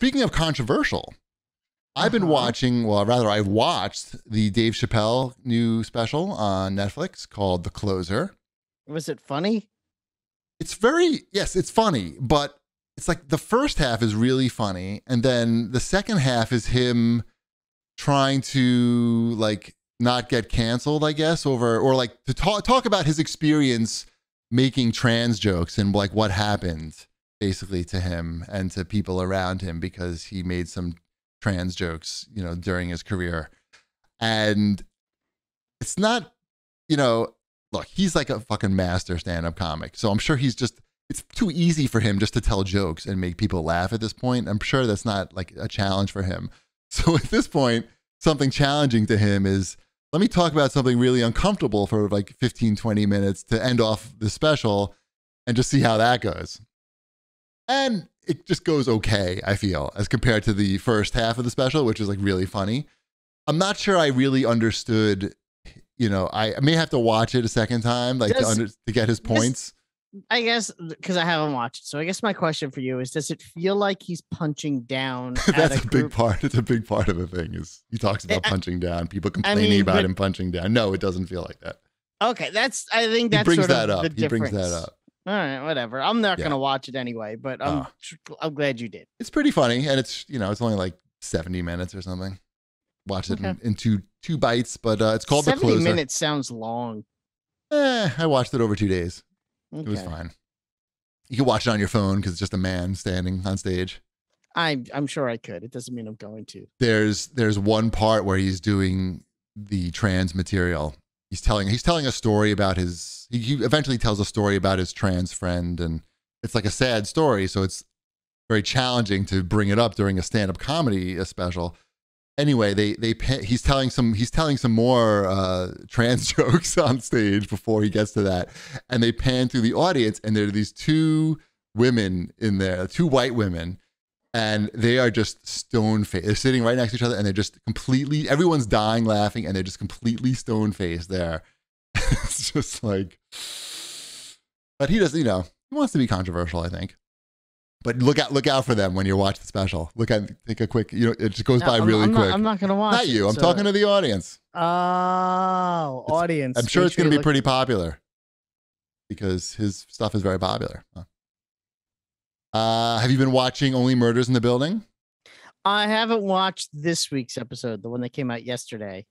speaking of controversial, I've been watching, well, rather, I've watched the Dave Chappelle new special on Netflix called The Closer. Was it funny? Yes, it's funny, but it's like the first half is really funny. And then the second half is him trying to like not get canceled, I guess, or like to talk about his experience making trans jokes and like what happened basically to him and to people around him because he made some trans jokes, you know, during his career. And it's not, you know, look, he's like a fucking master stand-up comic. So I'm sure it's too easy for him just to tell jokes and make people laugh at this point. I'm sure that's not like a challenge for him. So at this point, something challenging to him is, let me talk about something really uncomfortable for like 15, 20 minutes to end off the special and just see how that goes. And it just goes okay, I feel, as compared to the first half of the special, which is like really funny. I'm not sure I really understood, you know, I may have to watch it a second time, like to get his points. I guess because I haven't watched it. So I guess my question for you is, does it feel like he's punching down? That's a big part. It's a big part of the thing is he talks about punching down, people complaining about him punching down. No, it doesn't feel like that. Okay. I think that's he brings sort that of up. the He difference. brings that up. All right, whatever. I'm not going to watch it anyway, but I'm glad you did. It's pretty funny. And it's, you know, it's only like 70 minutes or something. Watch it in two bites, but it's called The Closer. 70 minutes sounds long. I watched it over 2 days. Okay. It was fine. You can watch it on your phone because it's just a man standing on stage. I'm sure I could. It doesn't mean I'm going to. There's one part where he's doing the trans material. He's telling a story about he eventually tells a story about his trans friend, and it's like a sad story, so it's very challenging to bring it up during a stand-up comedy special. Anyway, he's telling some more trans jokes on stage before he gets to that, and they pan through the audience, and there are these two women in there, two white women, and they are just stone-faced. They're sitting right next to each other, and they're just completely, everyone's dying laughing, and they're just completely stone-faced there. It's just like, but he does, you know, he wants to be controversial, I think. But look out for them when you watch the special. Take a quick, you know, it just goes by really quick. I'm not going to watch Not you. I'm talking to the audience. Oh, audience. I'm sure it's going to be pretty popular because his stuff is very popular. Have you been watching Only Murders in the Building? I haven't watched this week's episode, the one that came out yesterday,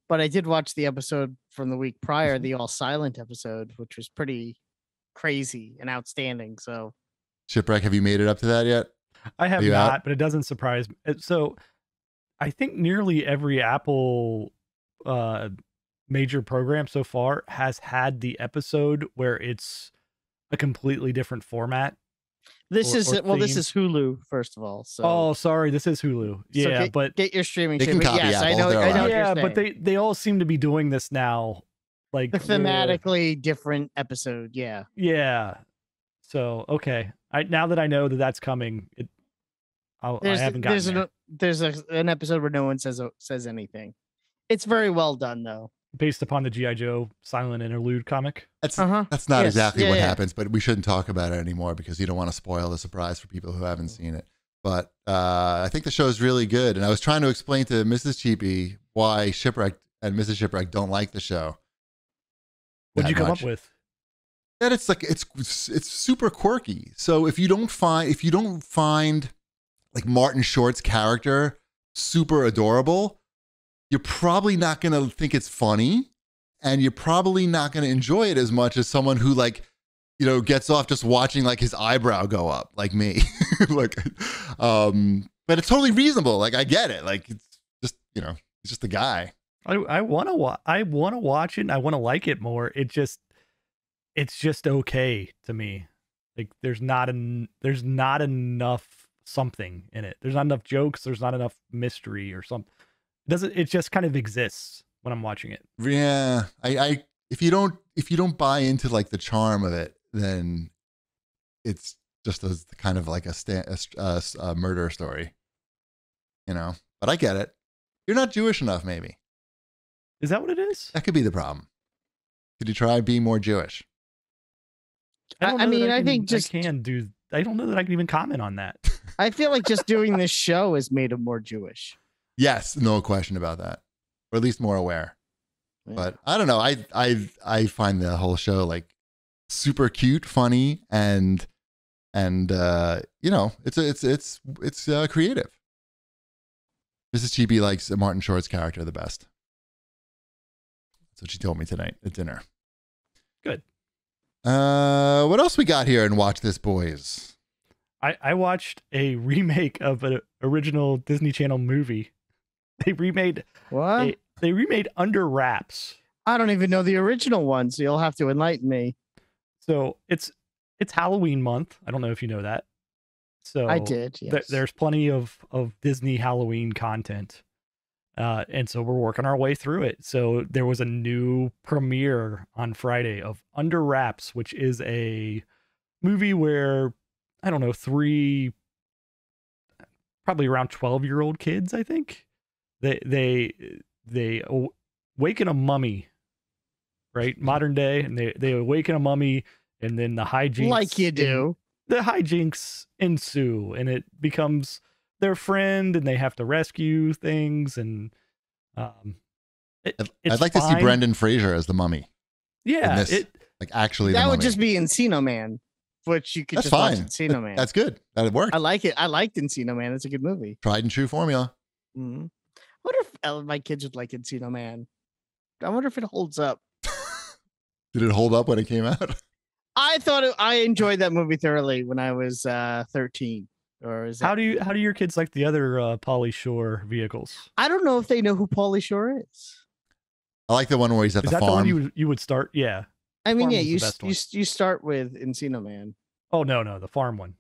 but I did watch the episode from the week prior, the all silent episode, which was pretty crazy and outstanding. So. Shipwreck, have you made it up to that yet? I have not, but it doesn't surprise me. So I think nearly every Apple major program so far has had the episode where it's a completely different format. This is Hulu, first of all. So. Oh, sorry, this is Hulu. Yeah, but get your streaming. They can copy yes, Apple. I know. Yeah, but they all seem to be doing this now, like the thematically different episode. Yeah. Yeah. So okay, now that I know that that's coming, I haven't gotten there. There's an episode where no one says anything. It's very well done though. Based upon the G.I. Joe silent interlude comic. That's not exactly what happens, but we shouldn't talk about it anymore because you don't want to spoil the surprise for people who haven't seen it. But I think the show is really good, and I was trying to explain to Mrs. Cheapy why Shipwreck and Mrs. Shipwreck don't like the show. What'd you come up with? That it's like it's super quirky. So if you don't find like Martin Short's character super adorable, you're probably not going to think it's funny, and you're probably not going to enjoy it as much as someone who, like, you know, gets off just watching like his eyebrow go up, like me. Like, but it's totally reasonable. Like, I get it. Like, it's just, you know, he's just a guy. I want to watch it and I want to like it more. It's just okay to me. Like, there's not enough something in it. There's not enough jokes. There's not enough mystery or something. It just kind of exists when I'm watching it. Yeah. If you don't buy into like the charm of it, then it's just a kind of like a murder story, you know, but I get it. You're not Jewish enough. Maybe. Is that what it is? That could be the problem. Could you try being more Jewish? I don't know that I can even comment on that. I feel like just doing this show has made him more Jewish. Yes, no question about that, or at least more aware. Yeah. But I don't know. I find the whole show like super cute, funny, and you know, it's creative. Mrs. Chibi likes Martin Short's character the best. That's what she told me tonight at dinner. Good. What else we got here and watch this, boys? I watched a remake of an original Disney Channel movie. They remade What? They remade Under Wraps. I don't even know the original one, so you'll have to enlighten me. So it's Halloween month. I don't know if you know that. So I did. Yes. There's plenty of Disney Halloween content. And so we're working our way through it. So there was a new premiere on Friday of Under Wraps, which is a movie where, I don't know, probably around 12-year-old kids, I think. They awaken a mummy, right? Modern day, and they awaken a mummy, and then the hijinks, like you do. The hijinks ensue, and it becomes their friend, and they have to rescue things, and I'd like to see Brendan Fraser as the mummy. Yeah, like actually, that the would mummy. just be Encino Man, which you could That's just watch fine. Encino Man. That's good. That'd work. I like it. I liked Encino Man. It's a good movie. Tried and true formula. Mm-hmm. I wonder if my kids would like Encino Man. I wonder if it holds up. Did it hold up when it came out? I enjoyed that movie thoroughly when I was 13. Or is that... How do your kids like the other Pauly Shore vehicles? I don't know if they know who Pauly Shore is. I like the one where he's at Is the that farm. the one you would start? Yeah. I mean, Farm yeah, was you start with Encino Man. Oh no, the farm one.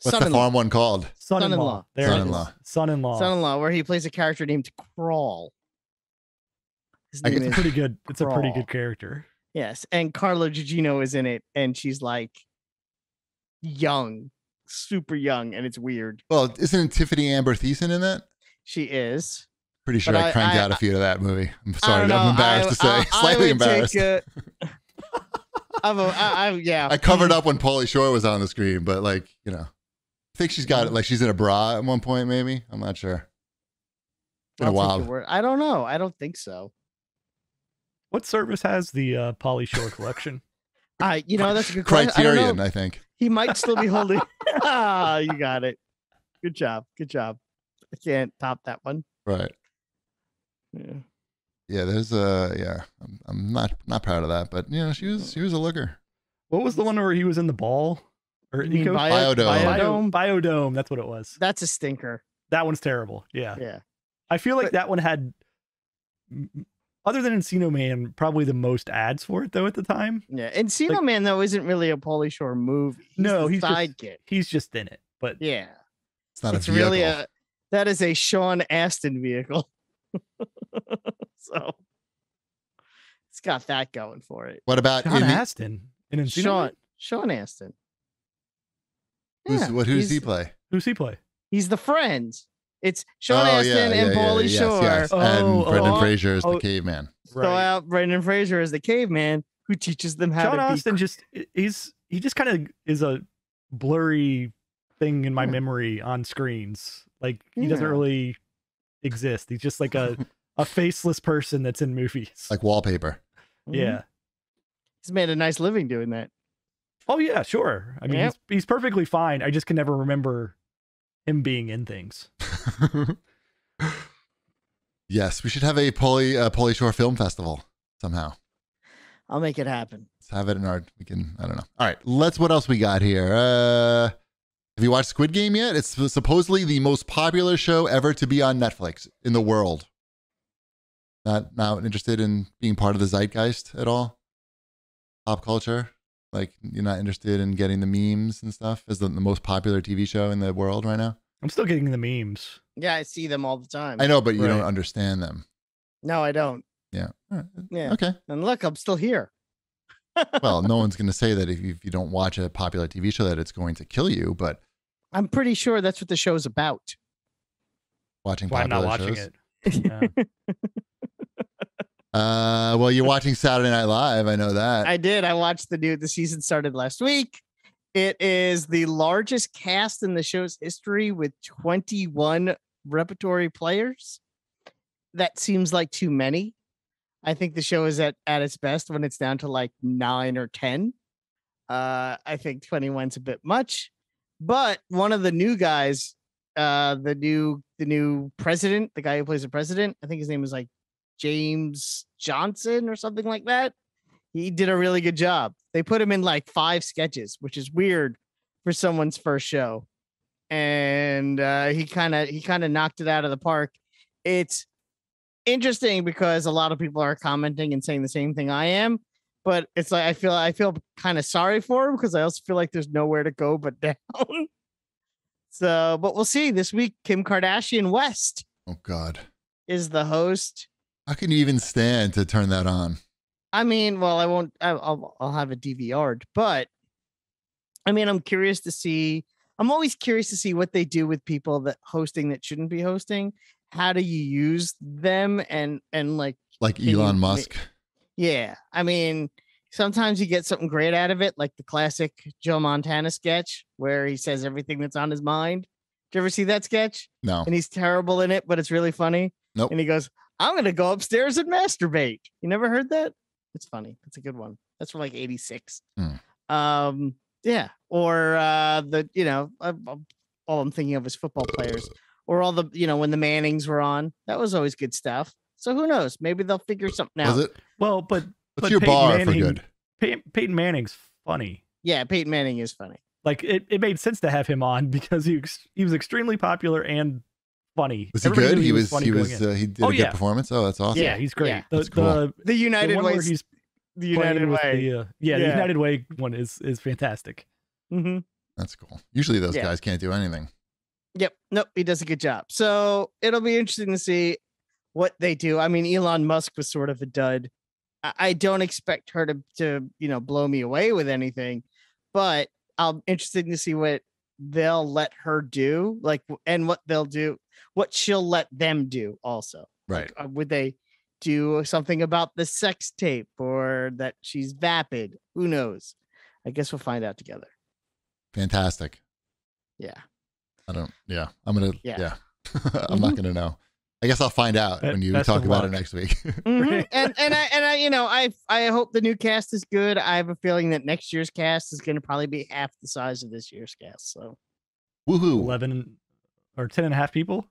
What's the farm one called? Son-in-law. There it is. Son-in-law. Son-in-law, where he plays a character named Crawl. His name is pretty good. It's Crawl. a pretty good character. Yes, and Carla Gugino is in it, and she's like young, super young, and it's weird. Well, isn't Tiffany Amber Thiessen in that? She is. Pretty sure But I cranked out a few of that movie. I'm sorry, know. I'm embarrassed to say. Slightly embarrassed. Yeah. I covered up when Pauly Shore was on the screen, but like, you know, I think she's got it. Like she's in a bra at one point, maybe. I'm not sure. Been a while. I don't know. I don't think so. What service has the Pauly Shore collection? That's a good question. Criterion, I think. He might still be holding. You got it. Good job. I can't top that one. Right. Yeah. There's I'm not proud of that, but you know, she was a looker. What was the one where he was in the ball? Or Biodome. Biodome. That's what it was. That's a stinker. That one's terrible. Yeah. Yeah. I feel like that one had, other than Encino Man, probably the most ads for it though at the time. Yeah. Encino Man though isn't really a Pauly Shore movie. He's sidekick. He's just in it. But yeah. It's not a vehicle. Really that is a Sean Astin vehicle. So it's got that going for it. What about Sean Astin in Encino Man? Sean Astin. Who does he play? Who's he play? He's the friend. It's Sean Astin and Pauly Shore. Yes. And Brendan Fraser is the caveman. Throw out Brendan Fraser as the caveman who teaches them how Sean to Astin he just kind of is a blurry thing in my memory on screens. Like he doesn't really exist. He's just like a faceless person that's in movies. Like wallpaper. Yeah. He's made a nice living doing that. Oh yeah, sure. I mean, he's perfectly fine. I just can never remember him being in things. Yes, we should have a Pauly Shore Film Festival somehow. I'll make it happen. Let's have it in our. I don't know. All right, what else we got here? Have you watched Squid Game yet? It's supposedly the most popular show ever to be on Netflix in the world. Not interested in being part of the zeitgeist at all? Pop culture? Like, you're not interested in getting the memes and stuff as the most popular TV show in the world right now? I'm still getting the memes. Yeah, I see them all the time. I know, but you don't understand them. No, I don't. Yeah. Right. Yeah. Okay. And look, I'm still here. Well, no one's going to say that if you don't watch a popular TV show that it's going to kill you, but I'm pretty sure that's what the show's about. Watching Why popular I'm not watching shows. it. Yeah. Well, you're watching Saturday Night Live. I know that. I did. I watched the season started last week, It is the largest cast in the show's history with 21 repertory players. That seems like too many. I think the show is at its best when it's down to like 9 or 10. I think 21's a bit much. But one of the new guys, the new president, the guy who plays the president, I think his name is like James Johnson or something like that. He did a really good job. They put him in like 5 sketches, which is weird for someone's first show. And he kind of knocked it out of the park. It's interesting because a lot of people are commenting and saying the same thing I am, but it's like I feel kind of sorry for him because I also feel like there's nowhere to go but down. So, but we'll see this week. Kim Kardashian West, oh God, is the host. How can you even stand to turn that on? I mean, well, I won't. I'll have it DVR'd, but I mean, I'm curious to see. I'm always curious to see what they do with people that shouldn't be hosting. How do you use them and like Elon Musk? Yeah, I mean, sometimes you get something great out of it, like the classic Joe Montana sketch where he says everything that's on his mind. Did you ever see that sketch? No. And he's terrible in it, but it's really funny. Nope. And he goes, "I'm gonna go upstairs and masturbate." You never heard that? It's funny. It's a good one. That's from like '86. Yeah. Or all I'm thinking of is football players, or all the when the Mannings were on. That was always good stuff. So who knows? Maybe they'll figure something out. Was it? Well, but what's your bar for good? Peyton Manning's funny. Yeah, Peyton Manning is funny. Like it made sense to have him on because he was extremely popular and funny. Was he Everybody good? knew He was. funny He going was. in. He did a good performance. Oh, that's awesome. Yeah, he's great. Yeah. That's cool. The United one Way. where he's The United playing with Way. the United Way one is fantastic. Mm-hmm. That's cool. Usually those Yeah. guys can't do anything. Yep. Nope. He does a good job. So it'll be interesting to see what they do. I mean, Elon Musk was sort of a dud. I don't expect her to blow me away with anything, but I'm interested to see what they'll let her do, and what they'll do, what she'll let them do also. Right. Like, would they do something about the sex tape or that she's vapid? Who knows? I guess we'll find out together. Fantastic. Yeah. I'm gonna. Yeah. I'm not gonna know. I guess I'll find out when you Best talk of about luck. it next week. Mhm. I hope the new cast is good. I have a feeling that next year's cast is going to probably be half the size of this year's cast. So, Woohoo! 11 or 10 and a half people.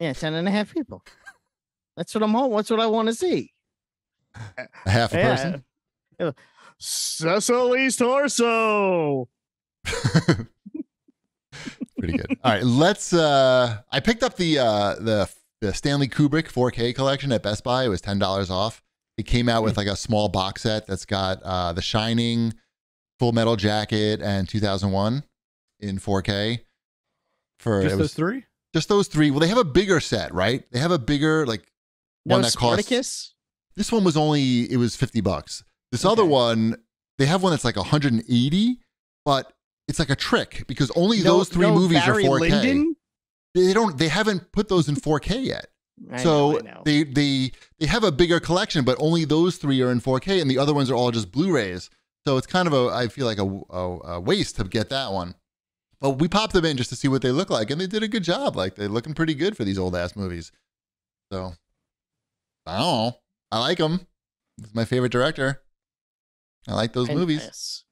yeah, 10 and a half people. That's what I'm hoping. That's what I want to see. A half a person. Cecily's torso. Pretty good. All right, let's. I picked up the Stanley Kubrick 4K collection at Best Buy. It was $10 off. It came out with like a small box set that's got The Shining, Full Metal Jacket, and 2001 in 4K. Those three? Just those three. Well, they have a bigger set, right? They have a bigger one that Spartacus? costs. This one was it was $50. This other one, they have one that's like 180, but it's like a trick because only those three movies Barry are 4K. Lyndon? They haven't put those in 4K yet. I So know. they have a bigger collection, but only those three are in 4K, and the other ones are all just Blu-rays. So it's kind of I feel like a waste to get that one. But we popped them in just to see what they look like, and they did a good job. Like they're looking pretty good for these old ass movies. So I don't know. I like them. He's my favorite director. I like those movies.